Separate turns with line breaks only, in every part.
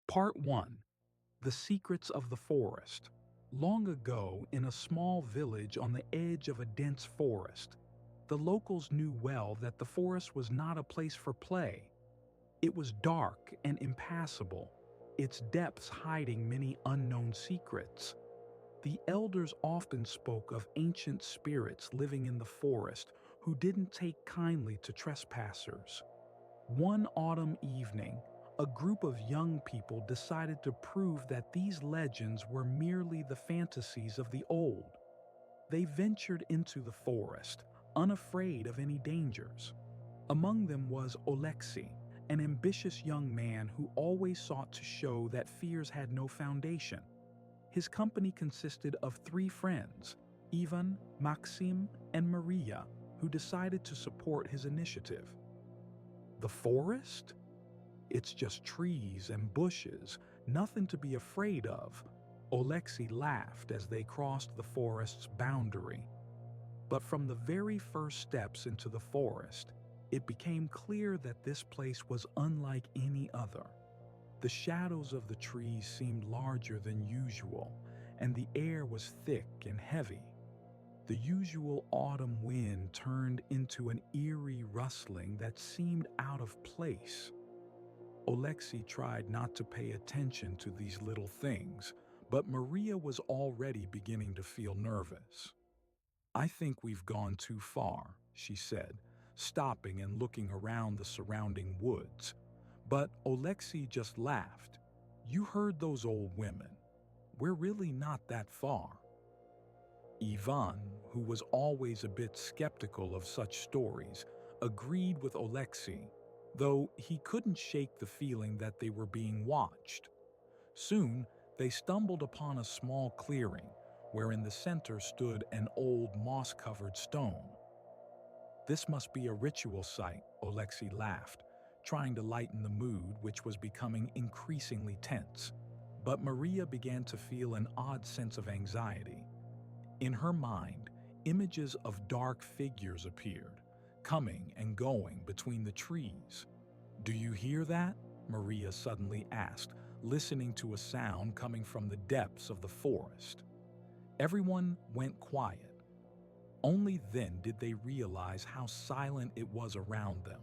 Part 1. The Secrets of the Forest. Long ago, in a small village on the edge of a dense forest, the locals knew well that the forest was not a place for play. It was dark and impassable, its depths hiding many unknown secrets. The elders often spoke of ancient spirits living in the forest who didn't take kindly to trespassers. One autumn evening, a group of young people decided to prove that these legends were merely the fantasies of the old. They ventured into the forest, unafraid of any dangers. Among them was Oleksiy, an ambitious young man who always sought to show that fears had no foundation. His company consisted of three friends, Ivan, Maxim, and Maria, who decided to support his initiative. The forest? It's just trees and bushes, nothing to be afraid of. Oleksiy laughed as they crossed the forest's boundary. But from the very first steps into the forest, it became clear that this place was unlike any other. The shadows of the trees seemed larger than usual, and the air was thick and heavy. The usual autumn wind turned into an eerie rustling that seemed out of place. Oleksiy tried not to pay attention to these little things, but Maria was already beginning to feel nervous. "I think we've gone too far," she said, stopping and looking around the surrounding woods. But Oleksiy just laughed. "You heard those old women. We're really not that far." Ivan, who was always a bit skeptical of such stories, agreed with Oleksiy, though he couldn't shake the feeling that they were being watched. Soon, they stumbled upon a small clearing, where in the center stood an old moss-covered stone. "This must be a ritual site," Oleksiy laughed, trying to lighten the mood which was becoming increasingly tense. But Maria began to feel an odd sense of anxiety. In her mind, images of dark figures appeared, coming and going between the trees. "Do you hear that?" Maria suddenly asked, listening to a sound coming from the depths of the forest. Everyone went quiet. Only then did they realize how silent it was around them.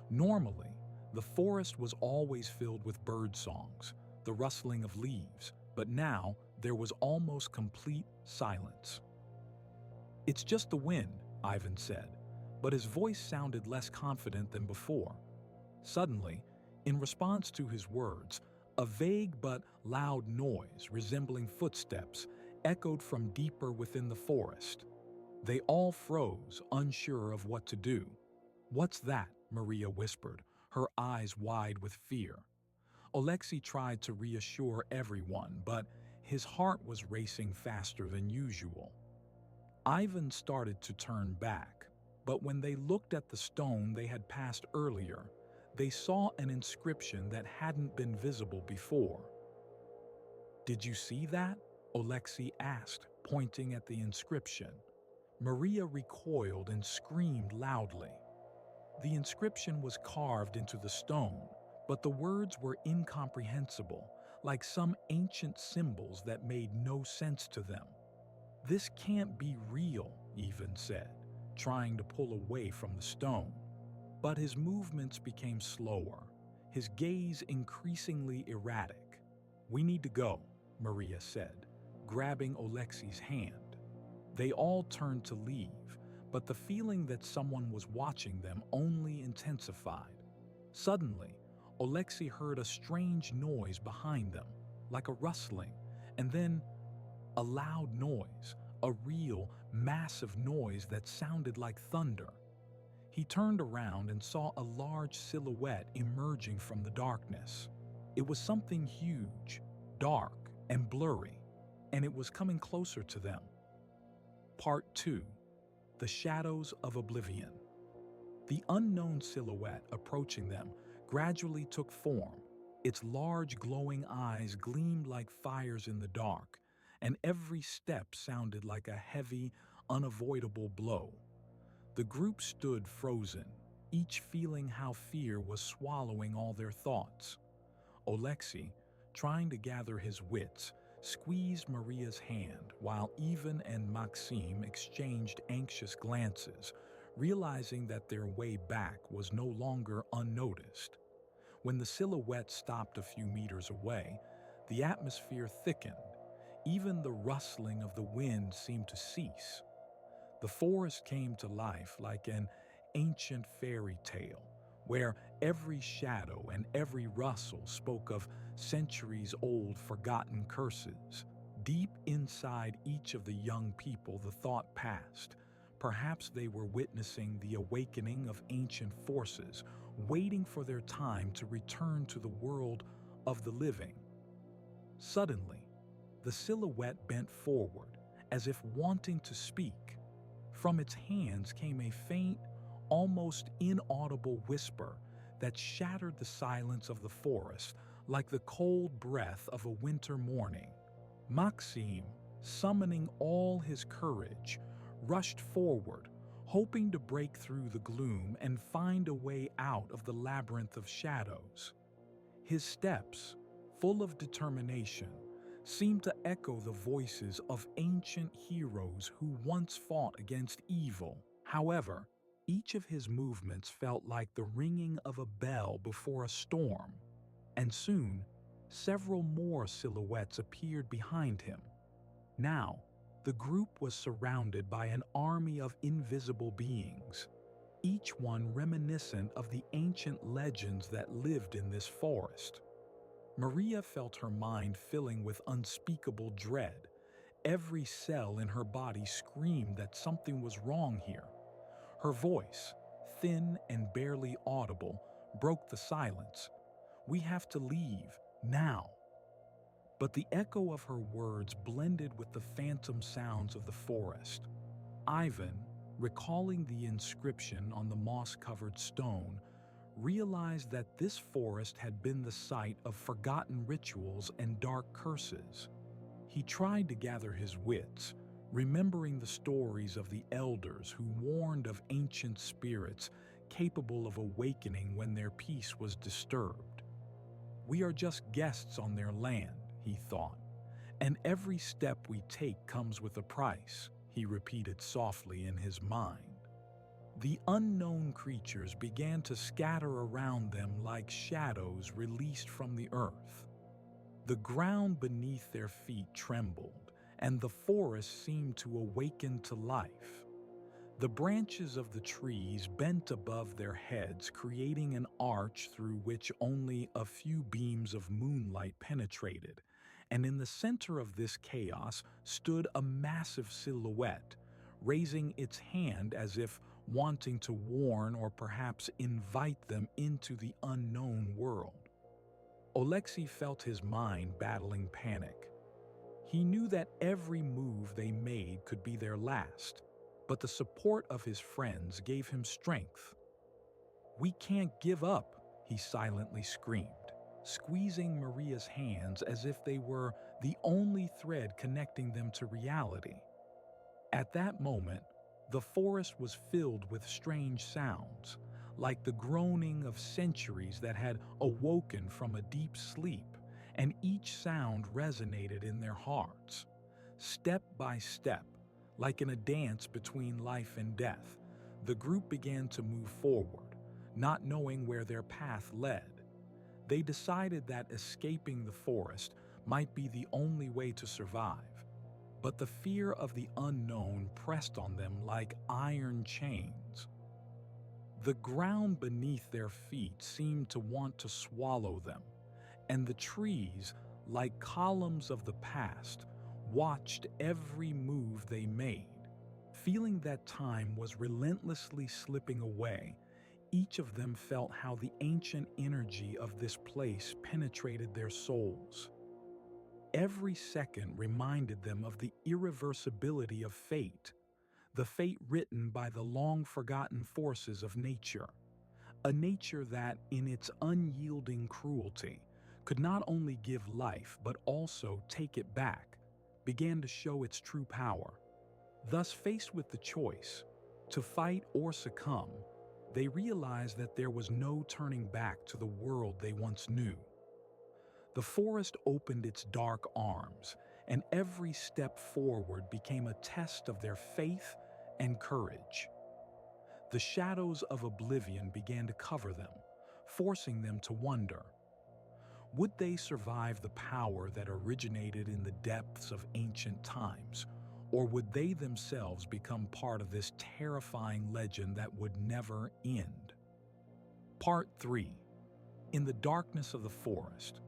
Normally, the forest was always filled with bird songs, the rustling of leaves, but now there was almost complete silence. "It's just the wind," Ivan said, but his voice sounded less confident than before. Suddenly, in response to his words, a vague but loud noise resembling footsteps echoed from deeper within the forest. They all froze, unsure of what to do. "What's that?" Maria whispered, her eyes wide with fear. Oleksiy tried to reassure everyone, but his heart was racing faster than usual. Ivan started to turn back, but when they looked at the stone they had passed earlier, they saw an inscription that hadn't been visible before. "Did you see that?" Oleksiy asked, pointing at the inscription. Maria recoiled and screamed loudly. The inscription was carved into the stone, but the words were incomprehensible, like some ancient symbols that made no sense to them. "This can't be real," Ivan said, trying to pull away from the stone. But his movements became slower, his gaze increasingly erratic. "We need to go," Maria said, grabbing Oleksiy's hand. They all turned to leave, but the feeling that someone was watching them only intensified. Suddenly, Oleksiy heard a strange noise behind them, like a rustling, and then a loud noise, a real, massive noise that sounded like thunder. He turned around and saw a large silhouette emerging from the darkness. It was something huge, dark, and blurry, and it was coming closer to them. Part 2. The Shadows of Oblivion. The unknown silhouette approaching them gradually took form. Its large glowing eyes gleamed like fires in the dark, and every step sounded like a heavy, unavoidable blow. The group stood frozen, each feeling how fear was swallowing all their thoughts. Oleksiy, trying to gather his wits, squeezed Maria's hand while Ivan and Maxime exchanged anxious glances, realizing that their way back was no longer unnoticed. When the silhouette stopped a few meters away, the atmosphere thickened. Even the rustling of the wind seemed to cease. The forest came to life like an ancient fairy tale, where every shadow and every rustle spoke of centuries-old forgotten curses. Deep inside each of the young people, the thought passed. Perhaps they were witnessing the awakening of ancient forces, waiting for their time to return to the world of the living. Suddenly, the silhouette bent forward, as if wanting to speak. From its hands came a faint, almost inaudible whisper that shattered the silence of the forest like the cold breath of a winter morning. Maxime, summoning all his courage, rushed forward, hoping to break through the gloom and find a way out of the labyrinth of shadows. His steps, full of determination, seemed to echo the voices of ancient heroes who once fought against evil. However, each of his movements felt like the ringing of a bell before a storm, and soon, several more silhouettes appeared behind him. Now, the group was surrounded by an army of invisible beings, each one reminiscent of the ancient legends that lived in this forest. Maria felt her mind filling with unspeakable dread. Every cell in her body screamed that something was wrong here. Her voice, thin and barely audible, broke the silence. "We have to leave, now." But the echo of her words blended with the phantom sounds of the forest. Ivan, recalling the inscription on the moss-covered stone, realized that this forest had been the site of forgotten rituals and dark curses. He tried to gather his wits, remembering the stories of the elders who warned of ancient spirits capable of awakening when their peace was disturbed. "We are just guests on their land," he thought, "and every step we take comes with a price," he repeated softly in his mind. The unknown creatures began to scatter around them like shadows released from the earth. The ground beneath their feet trembled, and the forest seemed to awaken to life. The branches of the trees bent above their heads, creating an arch through which only a few beams of moonlight penetrated, and in the center of this chaos stood a massive silhouette, raising its hand as if wanting to warn or perhaps invite them into the unknown world. Oleksiy felt his mind battling panic. He knew that every move they made could be their last, but the support of his friends gave him strength. "We can't give up," he silently screamed, squeezing Maria's hands as if they were the only thread connecting them to reality. At that moment, the forest was filled with strange sounds, like the groaning of centuries that had awoken from a deep sleep, and each sound resonated in their hearts. Step by step, like in a dance between life and death, the group began to move forward, not knowing where their path led. They decided that escaping the forest might be the only way to survive. But the fear of the unknown pressed on them like iron chains. The ground beneath their feet seemed to want to swallow them, and the trees, like columns of the past, watched every move they made. Feeling that time was relentlessly slipping away, each of them felt how the ancient energy of this place penetrated their souls. Every second reminded them of the irreversibility of fate, the fate written by the long-forgotten forces of nature, a nature that, in its unyielding cruelty, could not only give life but also take it back, began to show its true power. Thus, faced with the choice, to fight or succumb, they realized that there was no turning back to the world they once knew. The forest opened its dark arms, and every step forward became a test of their faith and courage. The shadows of oblivion began to cover them, forcing them to wonder. Would they survive the power that originated in the depths of ancient times, or would they themselves become part of this terrifying legend that would never end? Part 3. In the darkness of the forest.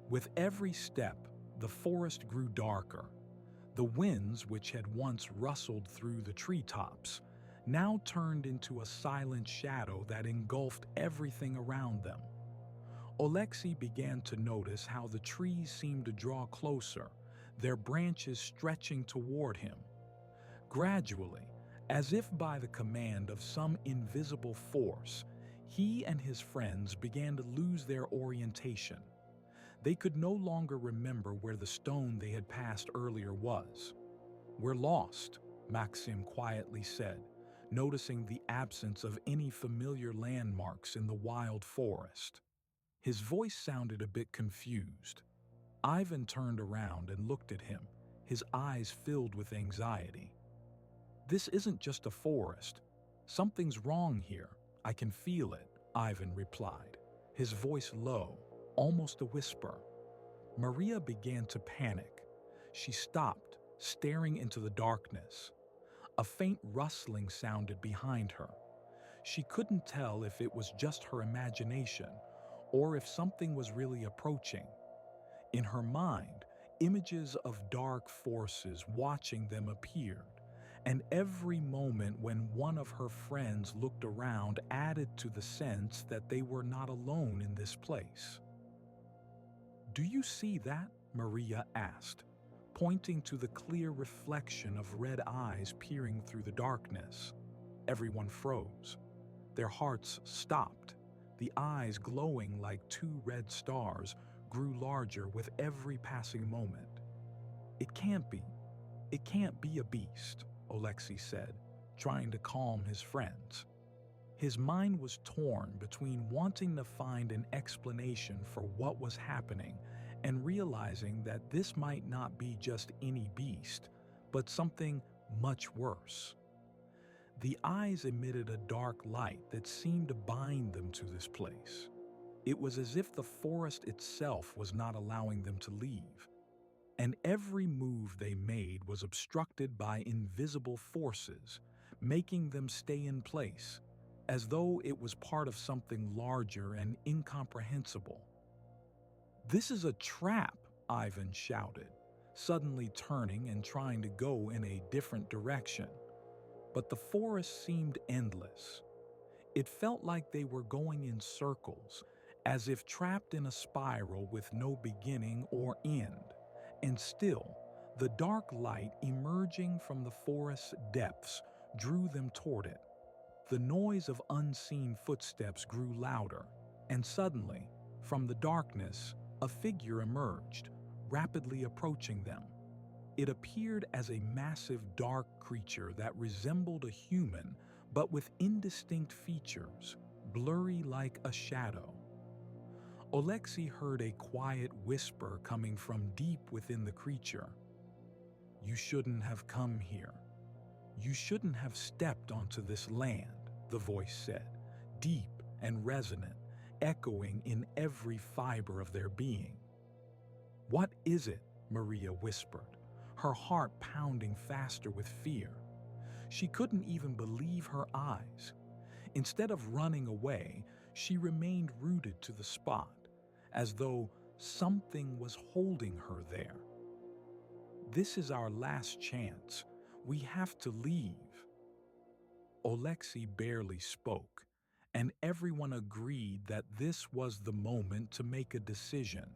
With every step, the forest grew darker. The winds, which had once rustled through the treetops, now turned into a silent shadow that engulfed everything around them. Oleksiy began to notice how the trees seemed to draw closer, their branches stretching toward him. Gradually, as if by the command of some invisible force, he and his friends began to lose their orientation. They could no longer remember where the stone they had passed earlier was. "We're lost," Maxim quietly said, noticing the absence of any familiar landmarks in the wild forest. His voice sounded a bit confused. Ivan turned around and looked at him, his eyes filled with anxiety. "This isn't just a forest. Something's wrong here. I can feel it," Ivan replied, his voice low, almost a whisper. Maria began to panic. She stopped, staring into the darkness. A faint rustling sounded behind her. She couldn't tell if it was just her imagination or if something was really approaching. In her mind, images of dark forces watching them appeared, and every moment when one of her friends looked around added to the sense that they were not alone in this place. "Do you see that?" Maria asked, pointing to the clear reflection of red eyes peering through the darkness. Everyone froze. Their hearts stopped. The eyes, glowing like two red stars, grew larger with every passing moment. It can't be a beast," Oleksiy said, trying to calm his friends. His mind was torn between wanting to find an explanation for what was happening and realizing that this might not be just any beast, but something much worse. The eyes emitted a dark light that seemed to bind them to this place. It was as if the forest itself was not allowing them to leave, and every move they made was obstructed by invisible forces, making them stay in place, as though it was part of something larger and incomprehensible. "This is a trap," Ivan shouted, suddenly turning and trying to go in a different direction. But the forest seemed endless. It felt like they were going in circles, as if trapped in a spiral with no beginning or end. And still, the dark light emerging from the forest's depths drew them toward it. The noise of unseen footsteps grew louder, and suddenly, from the darkness, a figure emerged, rapidly approaching them. It appeared as a massive dark creature that resembled a human, but with indistinct features, blurry like a shadow. Oleksiy heard a quiet whisper coming from deep within the creature. "You shouldn't have come here. You shouldn't have stepped onto this land," the voice said, deep and resonant, echoing in every fiber of their being. "What is it?" Maria whispered, her heart pounding faster with fear. She couldn't even believe her eyes. Instead of running away, she remained rooted to the spot, as though something was holding her there. "This is our last chance. We have to leave." Oleksiy barely spoke, and everyone agreed that this was the moment to make a decision.